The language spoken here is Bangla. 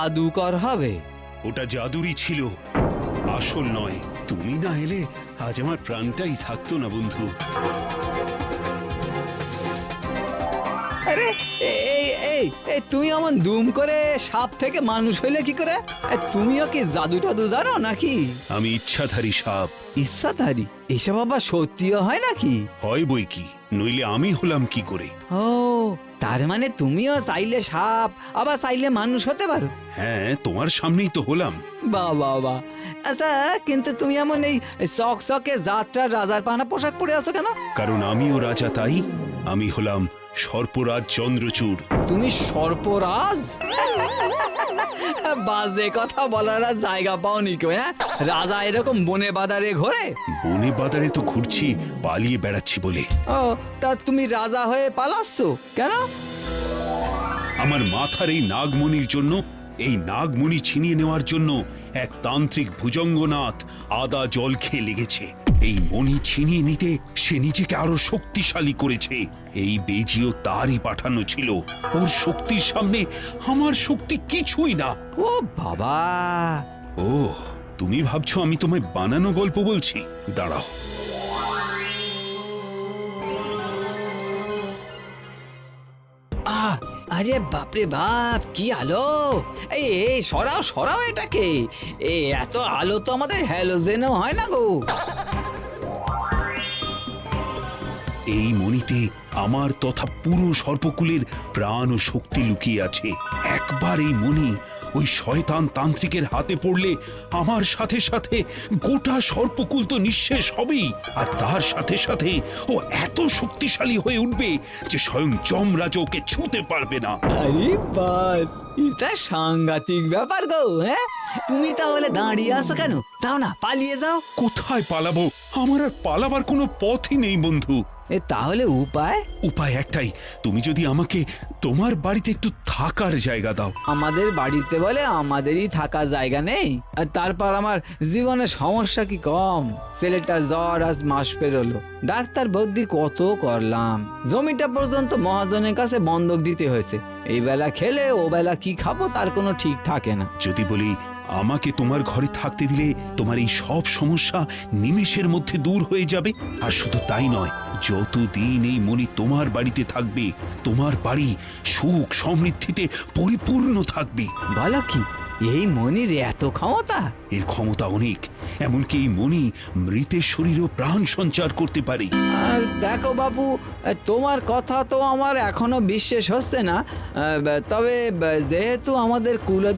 জাদুকর হবে। ওটা জাদুরই ছিল, আসল নয়। তুমি না এলে আজ আমার প্রাণটাই থাকতো না বন্ধু। আরে এই এই এই তুমি এমন দুম করে সাপ থেকে মানুষ হইলে কি করে? তুমিও কি জাদু টাদু জানো নাকি? আমি ইচ্ছাধারী সাপ। ইচ্ছাধারী? এসব আবার সত্যিও হয় নাকি? হয় বই কি, নইলে আমি হলাম কি করে? ও, তার মানে তুমিও চাইলে সাপ আবার চাইলে মানুষ হতে পারো? হ্যাঁ, তোমার সামনেই তো হলাম। বাহ বাহ বাহ। আচ্ছা, কিন্তু তুমি এমন এই চকচকে যাত্রার রাজার পানা পোশাক পরে আছো কেন? কারণ আমিও রাজা, তাই। আমি হলাম সর্পরাজ চন্দ্রচূড়। তুমি সর্পরাজ? বাজে কথা বলার আর জায়গা পাওনি কেউ? হ্যাঁ, রাজা এরকম বনে বাদারে ঘোরে? বনে বাদারে তো ঘুরছি, পালিয়ে বেড়াচ্ছি বলে। ও, তা তুমি রাজা হয়ে পালাচ্ছ কেন? আমার মাথার এই নাগমণির জন্য, এই নাগমণি ছিনিয়ে নেওয়ার জন্য এক তান্ত্রিক ভুজঙ্গনাথ আদা জল খেয়ে লেগেছে। এই মণি ছিনিয়ে নিতে সে নিজেকে আরো শক্তিশালী করেছে। এই বেজিও তারই পাঠানো ছিল। ওর শক্তির সামনে আমার শক্তি কিছুই না। ও বাবা! ও, তুমি ভাবছো আমি তোমায় বানানো গল্প বলছি? দাঁড়াও। আরে বাপরে বাপ, কি আলো! এই সরাও সরাও এটাকে। এত আলো তো আমাদের হ্যালোজেনও হয় না গো। এই মণিতে আমার তথা পুরো সর্পকুলের প্রাণ ও শক্তি লুকিয়ে আছে। একবার এই মণি ওই শয়তান তান্ত্রিকের হাতে পড়লে আমার সাথে সাথে গোটা সর্পকুল তো নিঃশেষ হবেই। আর তার সাথে সাথে ও এত শক্তিশালী হয়ে উঠবে যে স্বয়ং যমরাজ ওকে ছুঁতে পারবে না। আরে বাস, এটা সাংঘাতিক ব্যাপার গো। হ্যাঁ, তুমি তাহলে দাঁড়িয়ে আছো কেন? যাও না, পালিয়ে যাও। কোথায় পালাবো? আমার আর পালাবার কোনো পথই নেই বন্ধু। তাহলে উপায়? উপায় একটাই, তুমি যদি আমাকে তোমার বাড়িতে একটু থাকার জায়গা দাও। আমাদের বাড়িতে বলে আমাদেরই থাকার জায়গা নেই? আর তারপর আমার জীবনের সমস্যা কি কম? ছেলেটা জ্বর আজ মাস পেরোলো, ডাক্তার বৌদি কত করলাম, জমিটা পর্যন্ত মহাজনের কাছে বন্ধক দিতে হয়েছে। এই বেলা খেলে ও বেলা কি খাবো তার কোনো ঠিক থাকে না। যদি বলি আমাকে তোমার ঘরে থাকতে দিলে তোমার এই সব সমস্যা নিমেষের মধ্যে দূর হয়ে যাবে। আর শুধু তাই নয়, যতদিন এই মণি তোমার বাড়িতে থাকবে, তোমার বাড়ি সুখ সমৃদ্ধিতে পরিপূর্ণ থাকবে। বলো কি, এই মনির এত ক্ষমতা? এর ক্ষমতা অনেক, এমনকি এই মণি মৃতের শরীরেও প্রাণ সঞ্চার করতে পারে। দেখো বাবু, তোমার কথা তো আমার এখনো বিশ্বাস হচ্ছে না। তবে যেহেতু আমাদের কুল